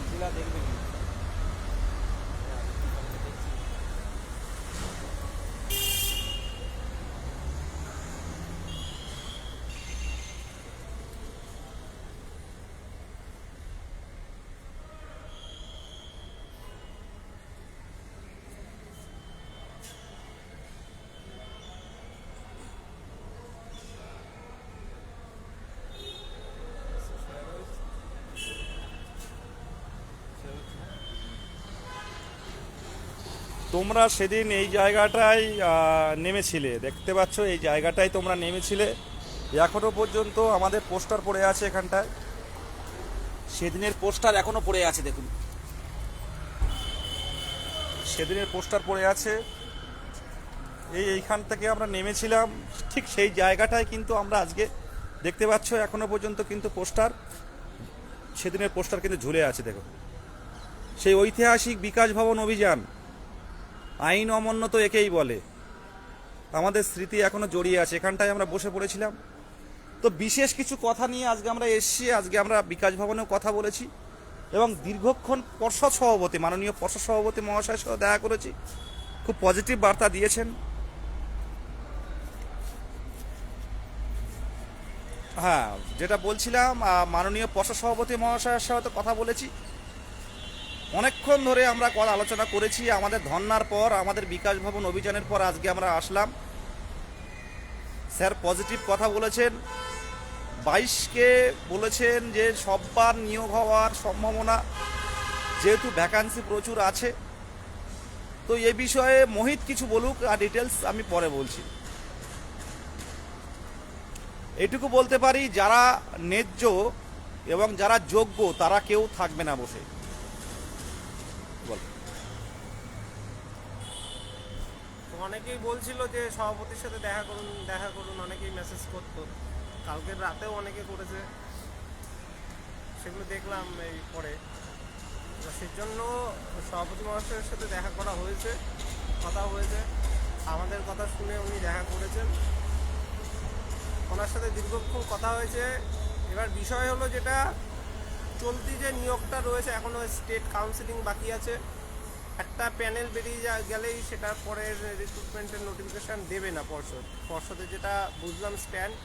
জেলা দেখবে কি তোমরা সেদিন এই জায়গাটায় নেমেছিলে, দেখতে পাচ্ছ এই জায়গাটায় তোমরা নেমেছিলে। এখনো পর্যন্ত আমাদের পোস্টার পড়ে আছে এখানটায়, সেদিনের পোস্টার এখনো পড়ে আছে, দেখুন সেদিনের পোস্টার পড়ে আছে। এইখান থেকে আমরা নেমেছিলাম, ঠিক সেই জায়গাটায় কিন্তু আমরা আজকে দেখতে পাচ্ছ এখনো পর্যন্ত কিন্তু পোস্টার, সেদিনের পোস্টার কিন্তু ঝুলে আছে। দেখো সেই ঐতিহাসিক বিকাশ ভবন অভিযান, আইন অমান্য তো একেই বলে, আমাদের স্মৃতি এখনো জড়িয়ে আছে। এখানটায় আমরা বসে পড়েছিলাম। তো বিশেষ কিছু কথা নিয়ে আজকে আমরা এসেছি, আজকে আমরা বিকাশ ভবনেও কথা বলেছি এবং দীর্ঘক্ষণ পর্ষদ সভাপতি, মাননীয় পর্ষদ সভাপতি মহাশয়ের সাথে দেখা করেছি, খুব পজিটিভ বার্তা দিয়েছেন। হ্যাঁ, যেটা বলছিলাম, মাননীয় পর্ষদ সভাপতি মহাশয়ের সাথে কথা বলেছি, অনেকক্ষণ ধরে আমরা আলোচনা করেছি। আমাদের ধর্নার পর, আমাদের বিকাশ ভবন অভিযানের পর আজকে আমরা আসলাম। স্যার পজিটিভ কথা বলেছেন। 22কে বলেছেন যে সববার নিয়োগ হওয়ার সম্ভাবনা, যেহেতু ভ্যাকান্সি প্রচুর আছে। তো এ বিষয়ে মোহিত কিছু বলুক, আর ডিটেলস আমি পরে বলছি। এটুকু বলতে পারি, যারা ন্যায্য এবং যারা যোগ্য তারা কেউ থাকবে না বসে। বল। তো অনেকেই বলছিল যে সভাপতির সাথে দেখা করুন দেখা করুন, অনেকেই মেসেজ করতো, কালকের রাতেও অনেকে করেছে, সেগুলো দেখলাম এই পরে। সেই জন্য সভাপতি মহাশয়ের সাথে দেখা করা হয়েছে, কথা হয়েছে, আমাদের কথা শুনে উনি দেখা করেছেন, ওনার সাথে দীর্ঘক্ষণ কথা হয়েছে। এবার বিষয় হলো, যেটা চলতি যে নিয়োগটা রয়েছে, এখনও স্টেট কাউন্সিলিং বাকি আছে। একটা প্যানেল বেরিয়ে গেলেই সেটার পরে রিক্রুটমেন্টের নোটিফিকেশান দেবে না পর্ষদে, যেটা বুঝলাম স্ট্যান্ড।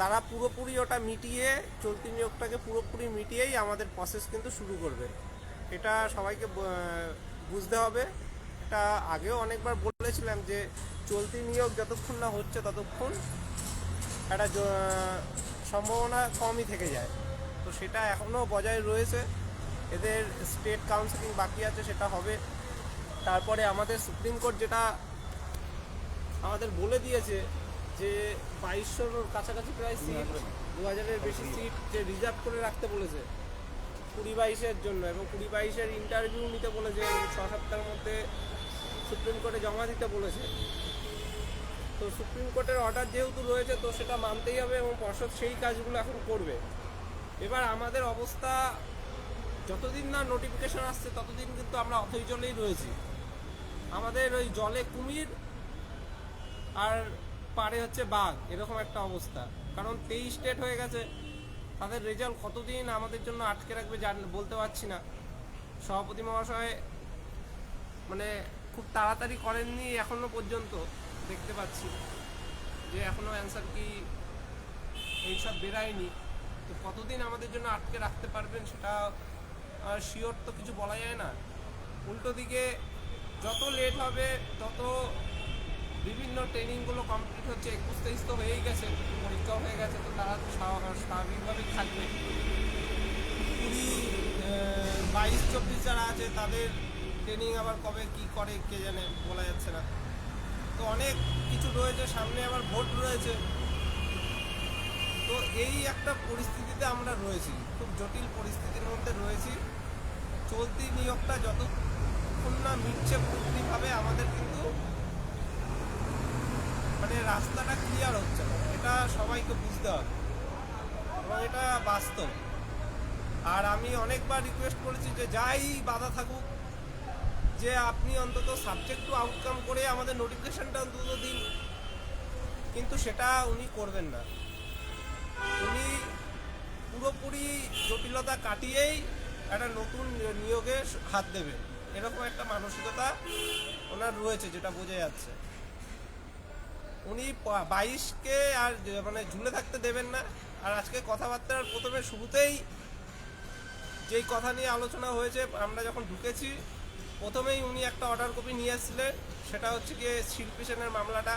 তারা পুরোপুরি ওটা মিটিয়ে, চলতি নিয়োগটাকে পুরোপুরি মিটিয়েই আমাদের প্রসেস কিন্তু শুরু করবে। এটা সবাইকে বুঝতে হবে। এটা আগেও অনেকবার বলেছিলাম যে চলতি নিয়োগ যতক্ষণ না হচ্ছে ততক্ষণ একটা সম্ভাবনা কমই থেকে যায়। তো সেটা এখনও বজায় রয়েছে। এদের স্টেট কাউন্সিলিং বাকি আছে, সেটা হবে। তারপরে আমাদের সুপ্রিম কোর্ট যেটা আমাদের বলে দিয়েছে যে 2200-র কাছাকাছি প্রায় সিট, 2000-এর বেশি সিট যে রিজার্ভ করে রাখতে বলেছে 20-22-এর জন্য, এবং 20-22-এর ইন্টারভিউ নিতে বলেছে, 6 সপ্তাহের মধ্যে সুপ্রিম কোর্টে জমা দিতে বলেছে। তো সুপ্রিম কোর্টের অর্ডার যেহেতু রয়েছে, তো সেটা মানতেই হবে এবং পর্ষদ সেই কাজগুলো এখন করবে। এবার আমাদের অবস্থা, যতদিন না নোটিফিকেশন আসছে ততদিন কিন্তু আমরা অথই জলেই রয়েছি। আমাদের ওই জলে কুমির আর পারে হচ্ছে বাঘ, এরকম একটা অবস্থা। কারণ 23 স্টেট হয়ে গেছে, তাদের রেজাল্ট কতদিন আমাদের জন্য আটকে রাখবে বলতে পারছি না। সভাপতি মহাশয় মানে খুব তাড়াতাড়ি করেননি এখনো পর্যন্ত, দেখতে পাচ্ছি যে এখনো অ্যান্সার কি এইসব বেরায়নি। তো কতদিন আমাদের জন্য আটকে রাখতে পারবেন সেটা শিওর তো কিছু বলা যায় না। উল্টো দিকে যত লেট হবে তত বিভিন্ন ট্রেনিংগুলো কমপ্লিট হচ্ছে। 21-23 তো হয়েই গেছে, পরীক্ষাও হয়ে গেছে, তো তারা স্বাভাবিকভাবেই থাকবে। 22-24 যারা আছে তাদের ট্রেনিং আবার কবে কি করে কে জানে, বলা যাচ্ছে না। তো অনেক কিছু রয়েছে সামনে, আবার ভোট রয়েছে। তো এই একটা পরিস্থিতিতে আমরা রয়েছি, খুব জটিল পরিস্থিতির মধ্যে রয়েছি। চলতি নিয়োগটা যতক্ষণ না মিটছে পুরোপুরিভাবে, আমাদের কিন্তু মানে রাস্তাটা ক্লিয়ার হচ্ছে না, এটা সবাইকে বুঝতে হবে এবং এটা বাস্তব। আর আমি অনেকবার রিকোয়েস্ট করেছি যে যাই বাধা থাকুক, যে আপনি অন্তত সাবজেক্ট টু আউটকাম করে আমাদের নোটিফিকেশনটা অন্তত দিন, কিন্তু সেটা উনি করবেন না। উনি পুরোপুরি জটিলতা কাটিয়েই একটা নতুন নিয়োগে হাত দেবে, এরকম একটা মানসিকতা ওনার রয়েছে, যেটা বোঝা যাচ্ছে। উনি 22কে আর মানে ঝুলে থাকতে দেবেন না। আর আজকে কথাবার্তার প্রথমে শুরুতেই যেই কথা নিয়ে আলোচনা হয়েছে, আমরা যখন ঢুকেছি প্রথমেই উনি একটা অর্ডার কপি নিয়ে এসেছিলেন, সেটা হচ্ছে গিয়ে শিল্পী সেনের মামলাটা।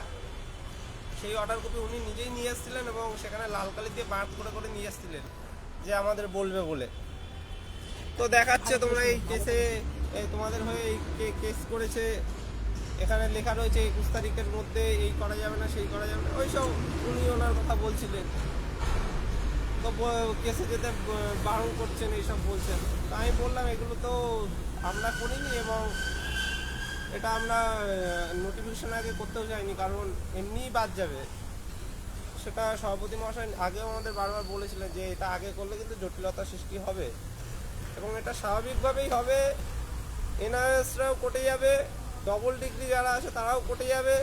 সেই অর্ডার কপি উনি নিজেই নিয়ে এসেছিলেন এবং সেখানে লাল কালি দিয়ে মার্ক করে করে নিয়ে এসেছিলেন যে আমাদের বলবে বলে। তো দেখাচ্ছে তোমরা এই কেসে তোমাদের হয়ে এই কেস করেছে, এখানে লেখা রয়েছে 21 তারিখের মধ্যে এই করা যাবে না, সেই করা যাবে না, ওইসব উনি ওনার কথা বলছিলেন। তো কেসে যেতে বারণ করছেন, এইসব বলছেন। তো আমি বললাম এগুলো তো আমরা করিনি এবং এটা আমরা নোটিফিকেশন আগে করতেও চাইনি, কারণ এমনিই বাদ যাবে। সেটা সভাপতি মহাশয় আগেও আমাদের বারবার বলেছিলেন যে এটা আগে করলে কিন্তু জটিলতা সৃষ্টি হবে এবং এটা স্বাভাবিকভাবেই হবে। এনআরএসরাও কোর্টে যাবে, ডবল ডিগ্রি যারা আছে তারাও কোর্টে যাবে,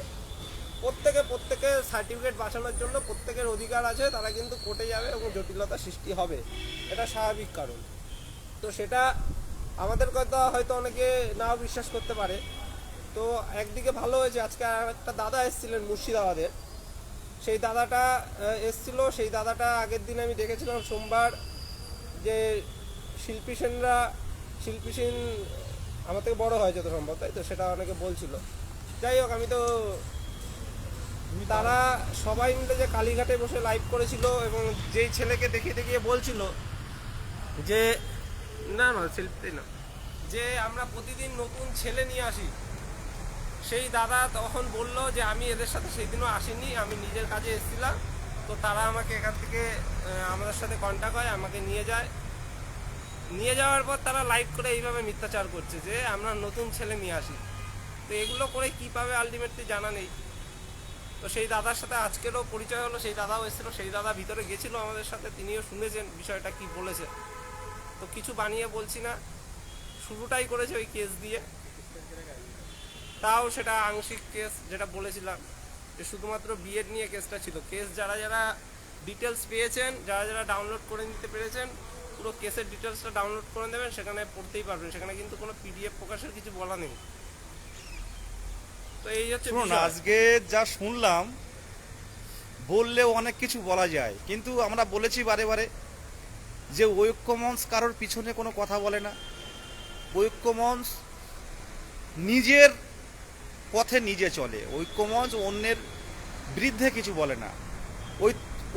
প্রত্যেকের সার্টিফিকেট বাঁচানোর জন্য প্রত্যেকের অধিকার আছে, তারা কিন্তু কোর্টে যাবে এবং জটিলতা সৃষ্টি হবে, এটা স্বাভাবিক কারণ। তো সেটা আমাদের কথা হয়তো অনেকে নাও বিশ্বাস করতে পারে। তো একদিকে ভালো হয়েছে, আজকে আর একটা দাদা এসেছিলেন মুর্শিদাবাদের, সেই দাদাটা এসছিল। সেই দাদাটা আগের দিন আমি দেখেছিলাম সোমবার, যে শিল্পী সেন আমার থেকে বড় হয় যত সম্ভব, তাই তো সেটা অনেকে বলছিল। যাই হোক, আমি তো তারা সবাই মিলে যে কালীঘাটে বসে লাইভ করেছিল এবং যেই ছেলেকে দেখিয়ে দেখিয়ে বলছিল যে না শিল্পী না, যে আমরা প্রতিদিন নতুন ছেলে নিয়ে আসি, সেই দাদা তখন বলল যে আমি এদের সাথে সেই দিনও আসিনি, আমি নিজের কাজে এসেছিলাম। তো তারা আমাকে এখান থেকে আমাদের সাথে কন্ট্যাক্ট হয়, আমাকে নিয়ে যাওয়ার পর তারা লাইভ করে এইভাবে মিথ্যাচার করছে যে আমরা নতুন ছেলে নিয়ে আসি। তো এগুলো করে কী পাবে আলটিমেটলি জানা নেই। তো সেই দাদার সাথে আজকেরও পরিচয় হলো, সেই দাদাও এসেছিলো, সেই দাদা ভিতরে গেছিলো আমাদের সাথে, তিনিও শুনেছেন বিষয়টা কি বলেছে। তো কিছু বানিয়ে বলছি না, শুরুটাই করেছে ওই কেস দিয়ে, তাও সেটা আংশিক কেস, যেটা বলেছিলাম যে শুধুমাত্র বিএড নিয়ে কেসটা ছিল। কেস যারা যারা ডিটেলস পেয়েছেন, যারা যারা ডাউনলোড করে নিতে পেরেছেন, পুরো কেসের ডিটেলসটা ডাউনলোড করে নেবেন, সেখানে পড়তেই পারবেন, সেখানে কিন্তু কোনো পিডিএফ প্রকাশের কিছু বলা নেই। তো এই হচ্ছে আজকে যা শুনলাম, বললেও অনেক কিছু বলা যায়, কিন্তু আমরা বলেছি বারে বারে যে ঐক্যমঞ্চ কারোর পিছনে কোনো কথা বলে না। ঐক্যমঞ্চ নিজের পথে নিজে চলে, ঐক্যমঞ্চ অন্যের বিরুদ্ধে কিছু বলে না,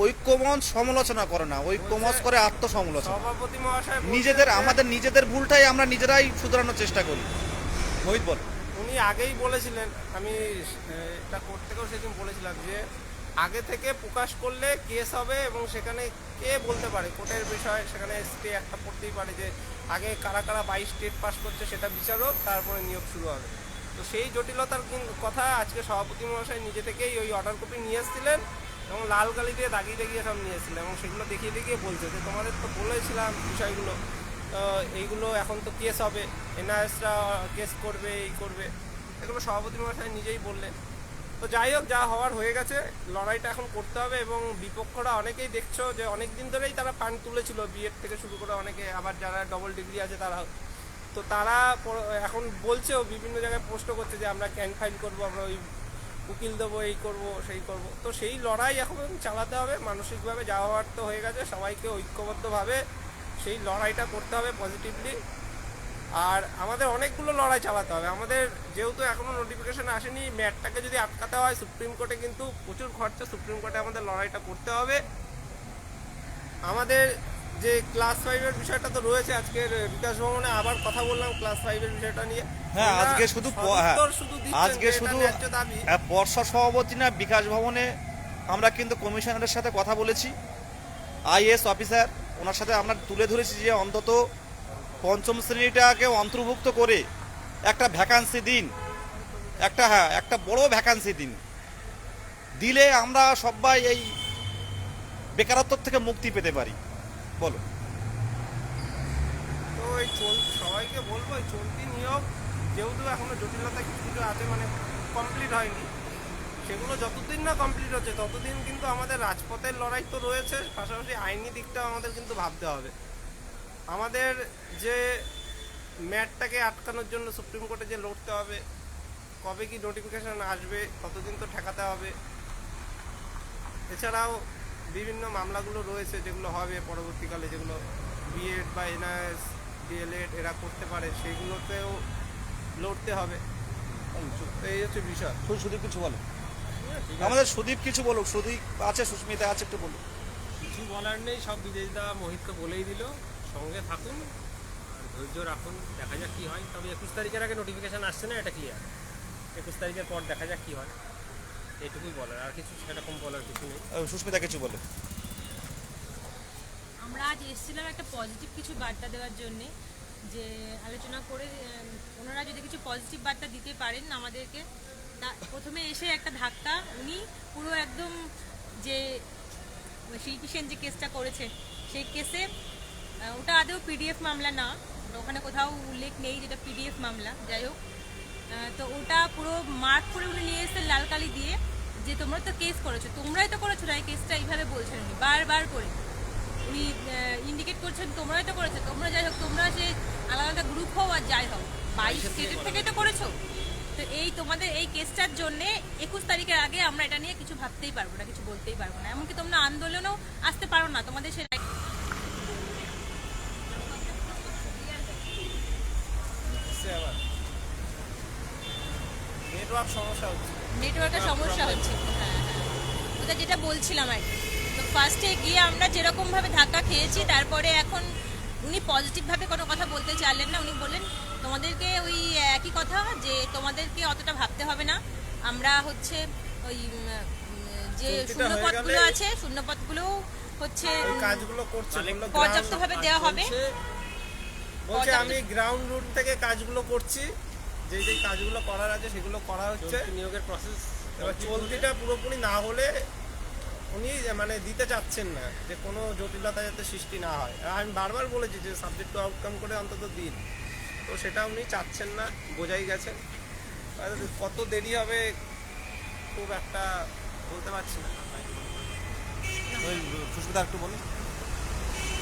ঐক্যমঞ্চ সমালোচনা করে না, ঐক্যমঞ্চ করে আত্মসমালোচনা। সভাপতি মহাশয় আমাদের নিজেদের ভুলটাই আমরা নিজেরাই শুধরানোর চেষ্টা করি। মোহিত বল। উনি আগেই বলেছিলেন, আমি এটা কোর্ট থেকেও সেদিন বলেছিলাম যে আগে থেকে প্রকাশ করলে কেস হবে এবং সেখানে কে বলতে পারে কোর্টের বিষয়, সেখানে স্টে একটা পড়তেই পারে যে আগে কারা কারা 22 স্টেট পাস করছে সেটা বিচারক, তারপরে নিয়োগ শুরু হবে। তো সেই জটিলতার কথা আজকে সভাপতি মহাশয় নিজে থেকেই ওই অর্ডার কপি নিয়ে এসেছিলেন এবং লাল কালি দিয়ে দাগিয়ে দাগিয়ে সব নিয়ে এসেছিলেন এবং সেগুলো দেখিয়ে দেখিয়ে বলছে যে তোমাদের তো বলেছিলাম বিষয়গুলো, এইগুলো এখন তো কেস হবে, এনআরএসরা কেস করবে, এই করবে, এগুলো সভাপতি মহাশয় নিজেই বললেন। তো যাই হোক, যা হওয়ার হয়ে গেছে, লড়াইটা এখন করতে হবে এবং বিপক্ষরা অনেকেই দেখছো যে অনেক দিন ধরেই তারা পান তুলেছিল, বিএড থেকে শুরু করে অনেকে, আবার যারা ডবল ডিগ্রি আছে তারা, তো তারা এখন বলছেও, বিভিন্ন জায়গায় পোস্টও করছে যে আমরা ক্যান ফাইল করবো, আমরা ওই উকিল দেবো, এই করব সেই করব। তো সেই লড়াই এখন চালাতে হবে মানসিকভাবে, যা হওয়ার তো হয়ে গেছে, সবাইকে ঐক্যবদ্ধভাবে সেই লড়াইটা করতে হবে পজিটিভলি। আর আমাদের অনেকগুলো লড়াই চালাতে হবে, আমাদের যেহেতু এখনও নোটিফিকেশন আসেনি, ম্যাটটাকে যদি আটকাতে হয় সুপ্রিম কোর্টে কিন্তু প্রচুর খরচা, সুপ্রিম কোর্টে আমাদের লড়াইটা করতে হবে। আমাদের যে ক্লাস 5-এর বিষয়টা তো রয়েছে, আজকের বিকাশ ভবনে আবার কথা বললাম ক্লাস 5-এর বিষয়টা নিয়ে। হ্যাঁ, আজকে শুধু পর্ষদ সভাপতি না, বিকাশ ভবনে আমরা কিন্তু কমিশনারের সাথে কথা বলেছি, আইএস অফিসার, ওনার সাথে আমরা তুলে ধরেছি যে অন্তত পঞ্চম শ্রেণীটাকে অন্তর্ভুক্ত করে একটা ভ্যাকান্সি দিন, একটা বড় ভ্যাকান্সি দিলে আমরা সবাই এই বেকারত্ব থেকে মুক্তি পেতে পারি। বলো। তো এই সবাইকে বলবো, এই চলতি নিয়োগ যেহেতু এখনো জটিলতা কিছু কিছু আছে, মানে কমপ্লিট হয়নি, সেগুলো যতদিন না কমপ্লিট হচ্ছে ততদিন কিন্তু আমাদের রাজপথের লড়াই তো রয়েছে, পাশাপাশি আইনি দিকটাও আমাদের কিন্তু ভাবতে হবে। আমাদের যে ম্যাটটাকে আটকানোর জন্য সুপ্রিম কোর্টে যে লড়তে হবে, কবে কি নোটিফিকেশন আসবে ততদিন তো ঠেকাতে হবে। এছাড়াও বিভিন্ন মামলাগুলো রয়েছে যেগুলো হবে পরবর্তীকালে, যেগুলো বিএড বা এনআইএস ডিএলএড এরা করতে পারে, সেইগুলোতেও লড়তে হবে। তো এই হচ্ছে বিষয়। সুদীপ কিছু বলো, আমাদের সুদীপ কিছু বলুক। সুদীপ আছে, সুস্মিতা আছে, একটু বলুক। কিছু বলার নেই, সব বিদেশদা মোহিত তো বলেই দিল। সঙ্গে থাকুন আর ধৈর্য রাখুন, দেখা যাক কী হয়। তবে 21 তারিখের আগে নোটিফিকেশান আসছে না, এটা ক্লিয়ার। 21 তারিখের পর দেখা যাক কী হয়, এইটুকুই বলার, আর কিছু সেরকম বলার কিছু নেই। সুস্মিতা কিছু বলো। আমরা আজ এসেছিলাম একটা পজিটিভ কিছু বার্তা দেওয়ার জন্যে, যে আলোচনা করে ওনারা যদি কিছু পজিটিভ বার্তা দিতে পারেন আমাদেরকে। প্রথমে এসে একটা ধাক্কা, উনি পুরো একদম যে শিল্পী সেন যে কেসটা করেছে সেই কেসে, ওটা আদৌ পিডিএফ মামলা না, ওখানে কোথাও উল্লেখ নেই যেটা পিডিএফ মামলা, যাই হোক। তো ওটা পুরো মার্ক করে উনি নিয়ে এসেছেন লাল কালি দিয়ে, যে তোমরা তো কেস করেছো, তোমরাই তো করেছো না এই কেসটা, এইভাবে বলছেন উনি বারবার করে। উনি ইন্ডিকেট করছেন তোমরাই তো করেছো, তোমরা যাই হোক, তোমরা যে আলাদা আলাদা গ্রুপ হও আর যাই হোক, 22 স্টেটের থেকেই তো করেছো। তো এই তোমাদের এই কেসটার জন্যে 21 তারিখের আগে আমরা এটা নিয়ে কিছু ভাবতেই পারবো না, কিছু বলতেই পারবো না। এমনকি তোমরা আন্দোলনেও আসতে পারো না, তোমাদের সে নেটওয়ার্ক সমস্যা হচ্ছে। নেটওয়ার্কের সমস্যা হচ্ছে। হ্যাঁ হ্যাঁ, ওটা যেটা বলছিলাম আর কি। তো ফার্স্টে গিয়ে আমরা যেরকমভাবে ধাক্কা খেয়েছি, তারপরে এখন উনি পজিটিভভাবে কোনো কথা বলতে চাইলেন না। উনি বললেন তোমাদেরকে ওই একই কথা, যে তোমাদেরকে অতটা ভাবতে হবে না, আমরা হচ্ছে ওই যে চুক্তিটা হয়ে শূন্যপদগুলো গেলে- আছে, শূন্যপদগুলো হচ্ছে এই কাজগুলো করছে, বললো পর্যাপ্তভাবে দেওয়া হবে। বলছে আমি গ্রাউন্ড রুট থেকে কাজগুলো করছি, যে কাজগুলো করার আছে সেগুলো করা হচ্ছে। নিয়োগের প্রসেস এবার চলতিটা পুরোপুরি না হলে উনি মানে দিতে চাচ্ছেন না, যে কোনো জটিলতা যাতে সৃষ্টি না হয়। আর আমি বারবার বলেছি যে সাবজেক্ট টু আউটকাম করে অন্তত দিন, তো সেটা উনি চাচ্ছেন না, বোঝাই গেছে। আর কত দেরি হবে খুব একটা বলতে পারছি না। সুস্মিতা একটু বলো।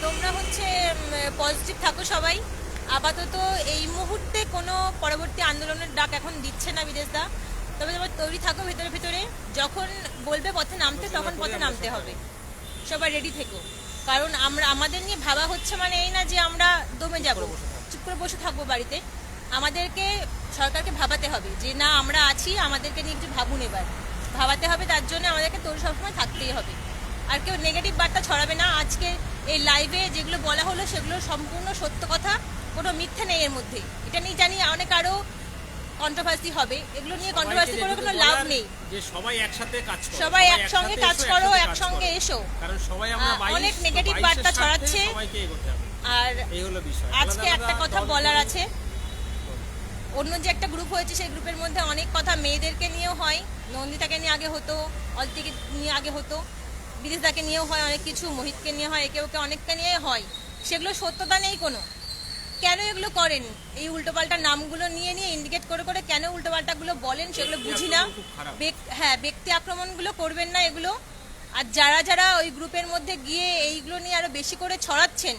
তোমরা হচ্ছে পজিটিভ থাকো সবাই। আপাতত এই মুহূর্তে কোনো পরবর্তী আন্দোলনের ডাক এখন দিচ্ছে না বিদেশদা, তবে তোমরা তৈরি থাকো ভিতরে ভিতরে, যখন বলবে পথে নামতে তখন পথে নামতে হবে, সবাই রেডি থেকো। কারণ আমাদের নিয়ে ভাবা হচ্ছে মানে এই না যে আমরা দমে যাব, চুপ করে বসে থাকবো বাড়িতে। আমাদেরকে সরকারকে ভাবাতে হবে যে না আমরা আছি, আমাদেরকে নিয়ে কিছু ভাবুন, এবার ভাবাতে হবে। তার জন্য আমাদেরকে তৈরি সবসময় থাকতেই হবে। আর কেউ নেগেটিভ বার্তা ছড়াবে না। আজকে এই লাইভে যেগুলো বলা হলো সেগুলো সম্পূর্ণ সত্য কথা, কোনো মিথ্যে নেই এর মধ্যে। এটা নিয়ে জানি অনেক আরো কন্ট্রোভার্সি হবে, এগুলো নিয়ে কন্ট্রোভার্সি করে কোনো লাভ নেই। যে সবাই একসাথে কাজ করো, সবাই একসঙ্গে কাজ করো, একসঙ্গে এসো। কারণ সবাই আমরা অনেক নেগেটিভ বার্তা ছড়াচ্ছে। সবাইকে এগোতে হবে, আর এই হলো বিষয়। আজকে আলাদা একটা আলাদা কথা দল বলার করে- আছে, অন্য যে একটা গ্রুপ হয়েছে সেই গ্রুপের মধ্যে অনেক কথা মেয়েদেরকে নিয়েও হয়, নন্দিতাকে নিয়ে আগে হতো, অলতিকে নিয়ে আগে হতো, বিদেশদাকে নিয়েও হয় অনেক কিছু, মোহিতকে নিয়ে হয়, একে ওকে অনেককে নিয়ে হয়। সেগুলো সত্যতা নেই কোনো। কেন এগুলো করেন? এই উল্টোপাল্টা নামগুলো নিয়ে নিয়ে ইন্ডিকেট করে করে কেন উল্টোপাল্টাগুলো বলেন সেগুলো বুঝি না। খুব খারাপ। হ্যাঁ, ব্যক্তি আক্রমণগুলো করবেন না এগুলো। আর যারা যারা ওই গ্রুপের মধ্যে গিয়ে এইগুলো নিয়ে আরো বেশি করে ছড়াচ্ছেন,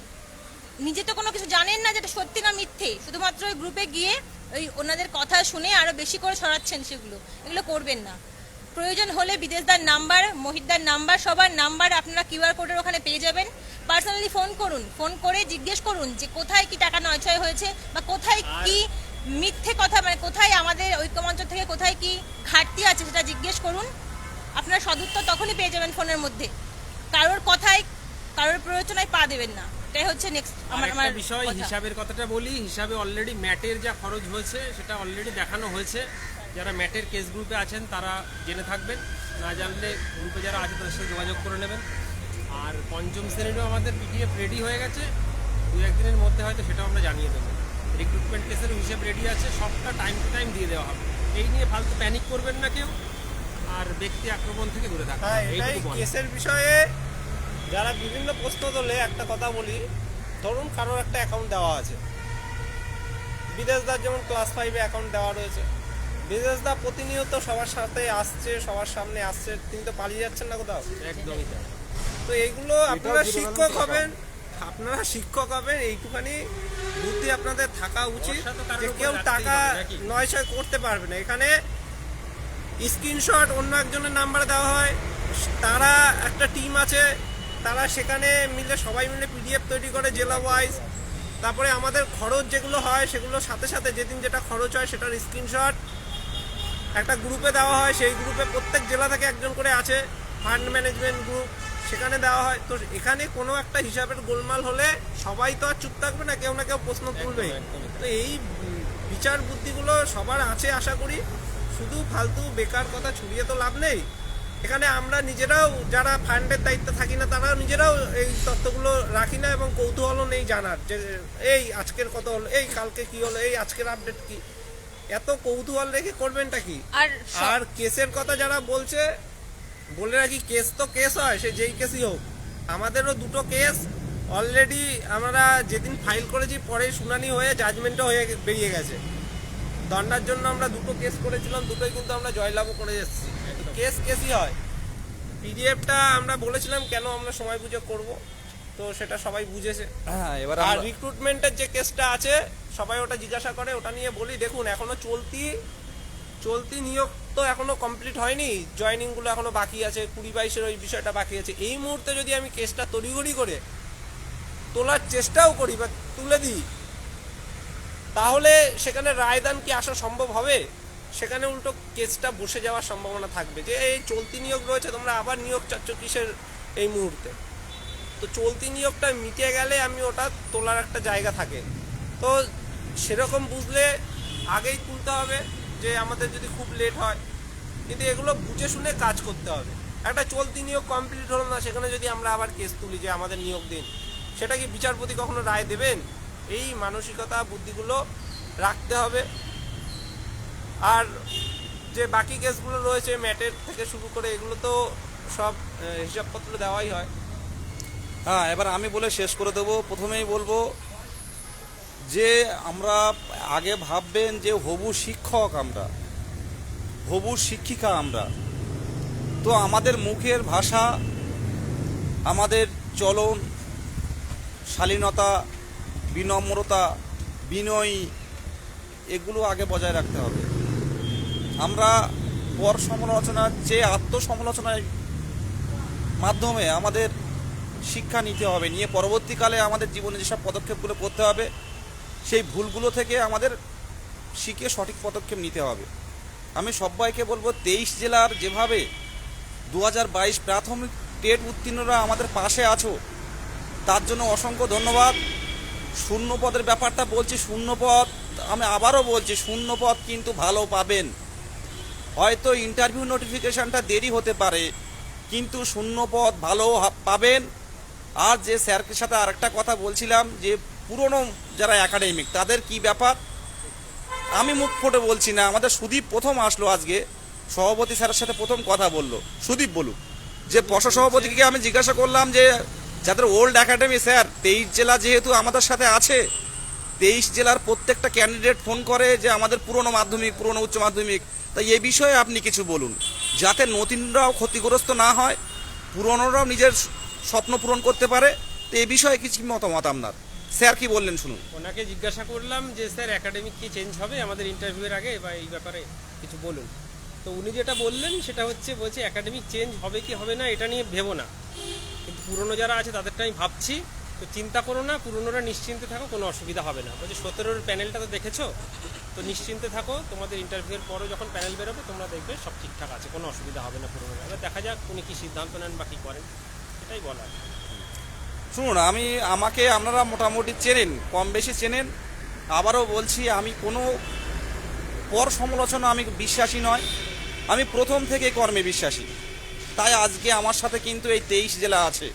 নিজে তো কোনো কিছু জানেন না যেটা সত্যি না মিথ্যে, শুধুমাত্র ওই গ্রুপে গিয়ে ওই ওনাদের কথা শুনে আরো বেশি করে ছড়াচ্ছেন, এগুলো করবেন না। প্রয়োজন হলে বিদেশদার নাম্বার, মোহিতদার নাম্বার, সবার নাম্বার আপনারা কিউআর কোডের ওখানে পেয়ে যাবেন। পার্সোনালি ফোন করুন, ফোন করে জিজ্ঞেস করুন যে কোথায় কি টাকা নয়ছয় হয়েছে, বা কোথায় কি মিথ্যে কথা, মানে কোথায় আমাদের ঐক্যমঞ্চ থেকে কোথায় কি ঘাটতি আছে সেটা জিজ্ঞেস করুন। আপনারা সদুত্তর তখনই পেয়ে যাবেন ফোনের মধ্যে। কারোর কথায়, কারোর প্ররোচনায় পা দেবেন না, এটাই হচ্ছে নেক্সট আমার আমার বিষয়। কথা। হিসাবের কথাটা বলি, হিসাবে অলরেডি ম্যাটের যা খরচ হয়েছে সেটা অলরেডি দেখানো হয়েছে। যারা ম্যাটের কেস গ্রুপে আছেন তারা জেনে থাকবেন, না জানলে গ্রুপে যারা আছে তাদের সাথে যোগাযোগ করে নেবেন। আর পঞ্চম শ্রেণীরও আমাদের পিডিএফ রেডি হয়ে গেছে, 2-1 দিনের মধ্যে হয়তো সেটাও আমরা জানিয়ে দেবো। রিক্রুটমেন্ট কেসের হিসেব রেডি আছে, সবটা টাইম টু টাইম দিয়ে দেওয়া হবে। এই নিয়ে ফালতু প্যানিক করবেন না কেউ, আর ব্যক্তি আক্রমণ থেকে দূরে থাকবেন। হ্যাঁ, এটাই এইটুকু বলা। কেসের বিষয়ে যারা বিভিন্ন প্রশ্ন তোলে, একটা কথা বলি, ধরুন কারোর একটা অ্যাকাউন্ট দেওয়া আছে, বিদেশদার যেমন ক্লাস 5-এ অ্যাকাউন্ট দেওয়া রয়েছে, বিদেশদা প্রতিনিয়ত সবার সাথে আসছে, সবার সামনে আসছে, তিনি তো পালিয়ে যাচ্ছেন না কোথাও। একদমই তাই। তো এইগুলো আপনারা শিক্ষক হবেন, আপনারা শিক্ষক হবেন, এইটুখানি বুদ্ধি আপনাদের থাকা উচিত ভরসা তো কারোর যে উপর কেউ রাখতেই টাকা হবে নাকি? নয়ছয় করতে পারবে না। এখানে স্ক্রিনশট অন্য একজনের নাম্বার দেওয়া হয়, তারা একটা টিম আছে, তারা সেখানে মিলে সবাই মিলে পিডিএফ তৈরি করে জেলা ওয়াইজ। তারপরে আমাদের খরচ যেগুলো হয় সেগুলো সাথে সাথে যেদিন যেটা খরচ হয় সেটার স্ক্রিনশট একটা গ্রুপে দেওয়া হয়। সেই গ্রুপে প্রত্যেক জেলা থেকে একজন করে আছে, ফান্ড ম্যানেজমেন্ট গ্রুপ, সেখানে দেওয়া হয়। তো এখানে কোনো একটা হিসাবের গোলমাল হলে সবাই তো আর চুপ থাকবে না, কেউ না কেউ প্রশ্ন তুলবেই। তো এই বিচার বুদ্ধিগুলো সবার আছে আশা করি। শুধু ফালতু বেকার কথা ছড়িয়ে তো লাভ নেই। এখানে আমরা নিজেরাও যারা ফান্ডের দায়িত্বে থাকি না, তারাও নিজেরাও এই তথ্যগুলো রাখি না এবং কৌতূহলও নেই জানার যে এই আজকের কত হলো, এই কালকে কি হলো, এই আজকের আপডেট কি। এত কৌতূহল রেখে করবেনটা কি? আর কেসের কথা যারা বলছে, বলে রাখি কেস তো কেস হয়, সে যেই কেসই হোক। আমাদেরও দুটো কেস অলরেডি আমরা যেদিন ফাইল করেছি পরে শুনানি হয়ে জাজমেন্টও হয়ে বেরিয়ে গেছে। দণ্ডার জন্য আমরা দুটো কেস করেছিলাম, দুটোই কিন্তু আমরা জয়লাভও করে এসেছি। কেস কেসই হয়। পিডিএফটা আমরা বলেছিলাম কেন আমরা সময় বুঝে করব, তো সেটা সবাই বুঝেছে। হ্যাঁ, এবার আর আমরা- রিক্রুটমেন্টের যে কেসটা আছে সবাই ওটা জিজ্ঞাসা করে, ওটা নিয়ে বলি দেখুন এখনো চলতি নিয়োগ তো এখনো কমপ্লিট হয়নি, জয়েনিং গুলো এখনো বাকি আছে, 20-22-এর ওই বিষয়টা বাকি আছে। এই মুহূর্তে যদি আমি কেসটা তড়িঘড়ি করে তোলার চেষ্টাও করি বা তুলে দিই, তাহলে সেখানে রায়দান কি আসা সম্ভব হবে? সেখানে উল্টো কেসটা বসে যাওয়ার সম্ভাবনা থাকবে যে এই চলতি নিয়োগ রয়েছে, তোমরা আবার নিয়োগ চাচ্ছ কিসের এই মুহূর্তে। তো চলতি নিয়োগটা মিটে গেলে আমি ওটা তোলার একটা জায়গা থাকে। তো সেরকম বুঝলে আগেই তুলতে হবে যে আমাদের যদি খুব লেট হয়। কিন্তু এগুলো বুঝে শুনে কাজ করতে হবে। একটা চলতি নিয়োগ কমপ্লিট হলো না, সেখানে যদি আমরা আবার কেস তুলি যে আমাদের নিয়োগ দিন, সেটা কি বিচারপতি কখনো রায় দেবেন? এই মানসিকতা বুদ্ধিগুলো রাখতে হবে। আর যে বাকি কেসগুলো রয়েছে ম্যাটের থেকে শুরু করে, এগুলো তো সব হিসাবপত্র দেওয়াই হয়। হ্যাঁ, এবার আমি বলে শেষ করে দেবো। প্রথমেই বলবো যে আমরা আগে ভাববেন যে হবু শিক্ষক আমরা, হবু শিক্ষিকা আমরা, তো আমাদের মুখের ভাষা, আমাদের চলন, শালীনতা, বিনম্রতা, বিনয়ী, এগুলো আগে বজায় রাখতে হবে। আমরা পর সমালোচনার চেয়ে আত্মসমালোচনার মাধ্যমে আমাদের শিক্ষা নিতে হবে, নিয়ে পরবর্তীকালে আমাদের জীবনে যেসব পদক্ষেপগুলো করতে হবে সেই ভুলগুলো থেকে আমাদের শিখে সঠিক পদক্ষেপ নিতে হবে। আমি সবাইকে বলবো 23 জেলার যেভাবে 2022 প্রাথমিক টেট উত্তীর্ণরা আমাদের পাশে আছো, তার জন্য অসংখ্য ধন্যবাদ। শূন্য পদের ব্যাপারটা বলছি, শূন্য পদ আমি আবারও বলছি, শূন্য পদ কিন্তু ভালো পাবেন। হয়তো ইন্টারভিউ নোটিফিকেশনটা দেরি হতে পারে, কিন্তু শূন্য পদ ভালো পাবেন। আর যে স্যারকে সাথে আরেকটা কথা বলছিলাম যে পুরনো যারা একাডেমিক তাদের কি ব্যাপার, আমি মুখ ফুটে বলছি না, আমাদের সুদীপ প্রথম আসলো আজকে, সভাপতি স্যারের সাথে প্রথম কথা বললো। সুদীপ বলুক যে পর্ষদ সভাপতিকে আমি জিজ্ঞাসা করলাম যে যাদের ওল্ড একাডেমি স্যার 23 জেলা যেহেতু আমাদের সাথে আছে, 23 জেলার প্রত্যেকটা ক্যান্ডিডেট ফোন করে যে আমাদের পুরনো মাধ্যমিক, পুরনো উচ্চ মাধ্যমিক, তাই এই বিষয়ে আপনি কিছু বলুন যাতে নতুনরাও ক্ষতিগ্রস্ত না হয়, পুরনোরাও নিজের স্বপ্ন পূরণ করতে পারে। তো এই বিষয়ে কিছু মতামত আপনার, স্যার কি বললেন শুনুন। ওনাকে জিজ্ঞাসা করলাম যে স্যার একাডেমিক কি চেঞ্জ হবে আমাদের ইন্টারভিউয়ের আগে, বা এই ব্যাপারে কিছু বলুন। তো উনি যেটা বললেন সেটা হচ্ছে, বলছে একাডেমিক চেঞ্জ হবে কি হবে না এটা নিয়ে ভেবো না, কিন্তু পুরনো যারা আছে তাদেরটা আমি ভাবছি, তো চিন্তা করো না, পুরনোরা নিশ্চিন্তে থাকো, কোনো অসুবিধা হবে না। বলছে 17-র প্যানেলটা তো দেখেছো, তো নিশ্চিন্তে থাকো, তোমাদের ইন্টারভিউয়ের পরও যখন প্যানেল বেরোবে তোমরা দেখবে সব ঠিকঠাক আছে, কোনো অসুবিধা হবে না পুরনোরা। এবার দেখা যাক উনি কি সিদ্ধান্ত নেন বা কী করেন, এটাই বলার। শুনুন, আমাকে আপনারা মোটামুটি চেনেন, কম বেশি চেনেন। আবারও বলছি, আমি কোনো পর সমালোচনা আমি বিশ্বাসী নয়, আমি প্রথম থেকে কর্মে বিশ্বাসী। তাই আজকে আমার সাথে কিন্তু এই 23 জেলা আছে।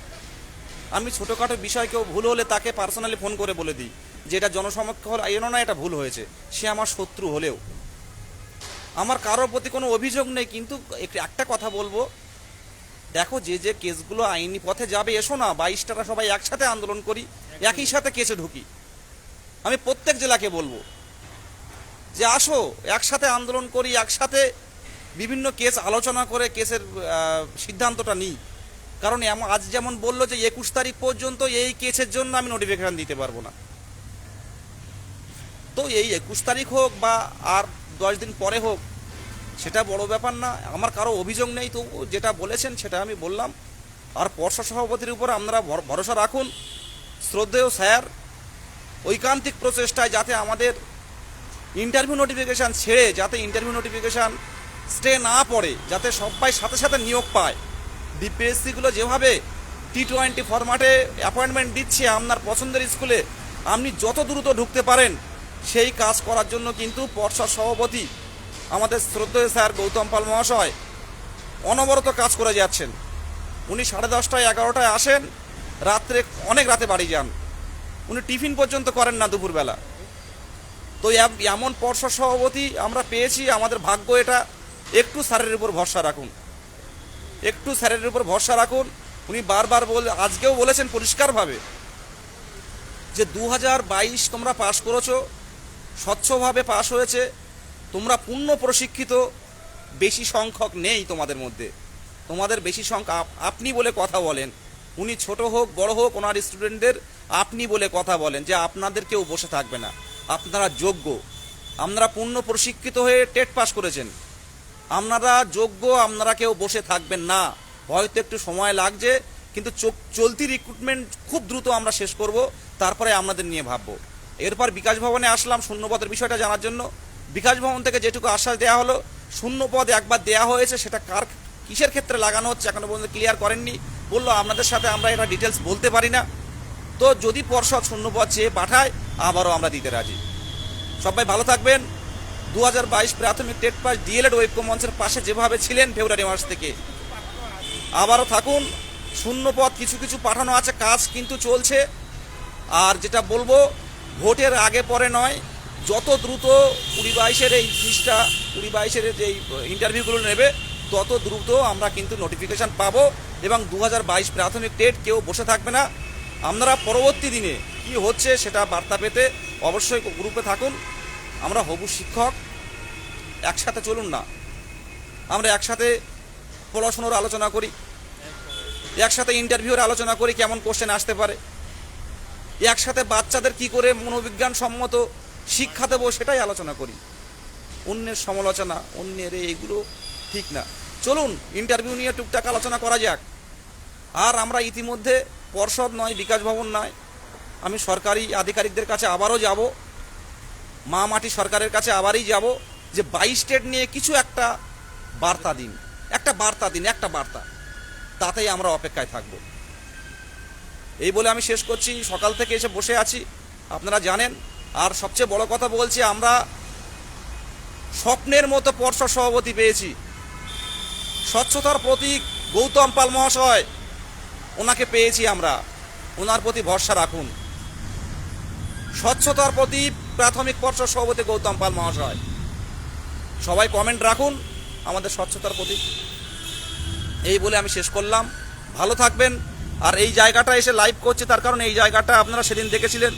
আমি ছোটোখাটো বিষয় কেউ ভুল হলে তাকে পার্সোনালি ফোন করে বলে দিই যে এটা জনসমক্ষ হল, এনো না এটা ভুল হয়েছে, সে আমার শত্রু হলেও। আমার কারোর প্রতি কোনো অভিযোগ নেই, কিন্তু একটা কথা বলবো, দেখো যে যে কেসগুলো আইনি পথে যাবে, এসো না 22টারা সবাই একসাথে আন্দোলন করি, একই সাথে কেসে ঢুকি। আমি প্রত্যেক জেলাকে বলবো যে আসো একসাথে আন্দোলন করি, একসাথে বিভিন্ন কেস আলোচনা করে কেসের সিদ্ধান্তটা নিই। কারণ আজ যেমন বললো যে 21 তারিখ পর্যন্ত এই কেসের জন্য আমি নোটিফিকেশন দিতে পারবো না। তো এই 21 তারিখ হোক বা আর 10 দিন পরে হোক, সেটা বড় ব্যাপার না। আমার কারো অভিযোগ নেই, তো যেটা বলেছেন সেটা আমি বললাম। আর পর্ষদ সভাপতির উপর আপনারা ভরসা রাখুন। শ্রদ্ধেয় স্যার ঐকান্তিক প্রচেষ্টায় যাতে আমাদের ইন্টারভিউ নোটিফিকেশান ছেড়ে, যাতে ইন্টারভিউ নোটিফিকেশান স্টে না পড়ে, যাতে সবাই সাথে সাথে নিয়োগ পায়। ডিপিএসসিগুলো যেভাবে T20 ফরম্যাটে অ্যাপয়েন্টমেন্ট দিচ্ছে আপনার পছন্দের স্কুলে, আপনি যত দ্রুত ঢুকতে পারেন সেই কাজ করার জন্য কিন্তু পর্ষদ সভাপতি আমাদের শ্রদ্ধেয় স্যার গৌতম পাল মহাশয় অনবরত কাজ করে যাচ্ছেন। উনি 10:30টায় 11টায় আসেন, রাত্রে অনেক রাতে বাড়ি যান। উনি টিফিন পর্যন্ত করেন না দুপুরবেলা। তো এমন পর্ষদ সভাপতি আমরা পেয়েছি, আমাদের ভাগ্য এটা। একটু স্যারের উপর ভরসা রাখুন, একটু স্যারের উপর ভরসা রাখুন। উনি বারবার আজকেও বলেছেন পরিষ্কারভাবে যে 2022 তোমরা পাশ করেছো, স্বচ্ছভাবে পাশ হয়েছে, তোমরা পূর্ণ প্রশিক্ষিত বেশি সংখ্যক নেই তোমাদের মধ্যে। তোমাদের বেশি সংখ্যা আপনি বলে কথা বলেন। উনি ছোট হোক বড় হোক ওনার স্টুডেন্টদের আপনি বলে কথা বলেন যে আপনাদের কেউ বসে থাকবে না, আপনারা যোগ্য, আপনারা পূর্ণ প্রশিক্ষিত হয়ে টেট পাস করেছেন, আপনারা যোগ্য, আপনারা কেউ বসে থাকবেন না। হয়তো একটু সময় লাগছে, কিন্তু চলতি রিক্রুটমেন্ট খুব দ্রুত আমরা শেষ করব, তারপরে আপনাদের নিয়ে ভাববো। এরপর বিকাশ ভবনে আসলাম শূন্যপদের বিষয়টা জানার জন্য। বিকাশ ভবন থেকে যেটুকু আশ্বাস দেওয়া হলো, শূন্যপদ একবার দেওয়া হয়েছে, সেটা কিসের ক্ষেত্রে লাগানো হচ্ছে এখনো পর্যন্ত ক্লিয়ার করেননি। বললো আপনাদের সাথে আমরা এটা ডিটেলস বলতে পারি না। তো যদি পর্ষদ শূন্যপদ চেয়ে পাঠায় আবারও আমরা দিতে রাজি। সবাই ভালো থাকবেন। 2022 প্রাথমিক টেট পাস ডিএলএড ঐক্য মঞ্চের পাশে যেভাবে ছিলেন ফেব্রুয়ারি মাস থেকে, আবারও থাকুন। শূন্যপদ কিছু কিছু পাঠানো আছে, কাজ কিন্তু চলছে। আর যেটা বলবো, ভোটের আগে পরে নয়, যত দ্রুত 2022-এর এই 2022-এর যে ইন্টারভিউগুলো নেবে তত দ্রুত আমরা কিন্তু নোটিফিকেশান পাবো। এবং 2022 প্রাথমিক টেট কেউ বসে থাকবে না। আপনারা পরবর্তী দিনে কি হচ্ছে সেটা বার্তা পেতে অবশ্যই গ্রুপে থাকুন। আমরা হবু শিক্ষক, একসাথে চলুন না, আমরা একসাথে পড়াশোনার আলোচনা করি, একসাথে ইন্টারভিউর আলোচনা করি কেমন কোশ্চেন আসতে পারে, একসাথে বাচ্চাদের কি করে মনোবিজ্ঞান সম্মত শিক্ষা দেবো সেটাই আলোচনা করি। অন্যের সমালোচনা, অন্যের এইগুলো ঠিক না। চলুন ইন্টারভিউ নিয়ে টুকটাক আলোচনা করা যাক। আর আমরা ইতিমধ্যে পর্ষদ নয়, বিকাশ ভবন নয়, আমি সরকারি আধিকারিকদের কাছে আবারও যাব, মা মাটি সরকারের কাছে আবারই যাব যে 22 স্টেট নিয়ে কিছু একটা বার্তা দিন, একটা বার্তা, তাতেই আমরা অপেক্ষায় থাকব। এই বলে আমি শেষ করছি। সকাল থেকে এসে বসে আছি, আপনারা জানেন। আর সবচেয়ে বড় কথা বলছি, আমরা স্বপ্নের মতো পর্ষদ সভাপতি পেয়েছি, স্বচ্ছতার প্রতীক গৌতম পাল মহাশয়, ওনাকে পেয়েছি আমরা। ওনার প্রতি ভরসা রাখুন। স্বচ্ছতার প্রতি প্রাথমিক পর্ষদ সভাপতি গৌতম পাল মহাশয়। সবাই কমেন্ট রাখুন আমাদের স্বচ্ছতার প্রতি। এই বলে আমি শেষ করলাম। ভালো থাকবেন। আর এই জায়গাটা এসে লাইভ করছে তার কারণ এই জায়গাটা আপনারা সেদিন দেখেছিলেন।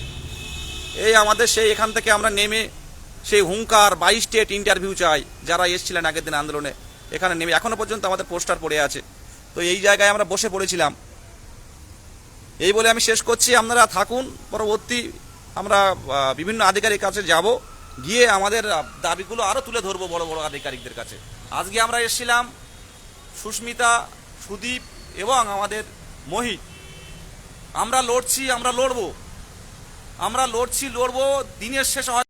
এই আমাদের সেই এখান থেকে আমরা নেমে সেই হুঙ্কার 22 স্টেট ইন্টারভিউ চাই, যারা এসেছিলেন আগের দিন আন্দোলনে, এখানে নেমে এখনো পর্যন্ত আমাদের পোস্টার পড়ে আছে। তো এই জায়গায় আমরা বসে পড়েছিলাম। এই বলে আমি শেষ করছি। আপনারা থাকুন। পরবর্তী আমরা বিভিন্ন আধিকারিক কাছে যাব, গিয়ে আমাদের দাবিগুলো আরও তুলে ধরবো বড় বড় আধিকারিকদের কাছে। আজকে আমরা এসেছিলাম সুস্মিতা, সুদীপ এবং আমাদের মোহিত। আমরা লড়ছি, আমরা লড়বো, দিনের শেষে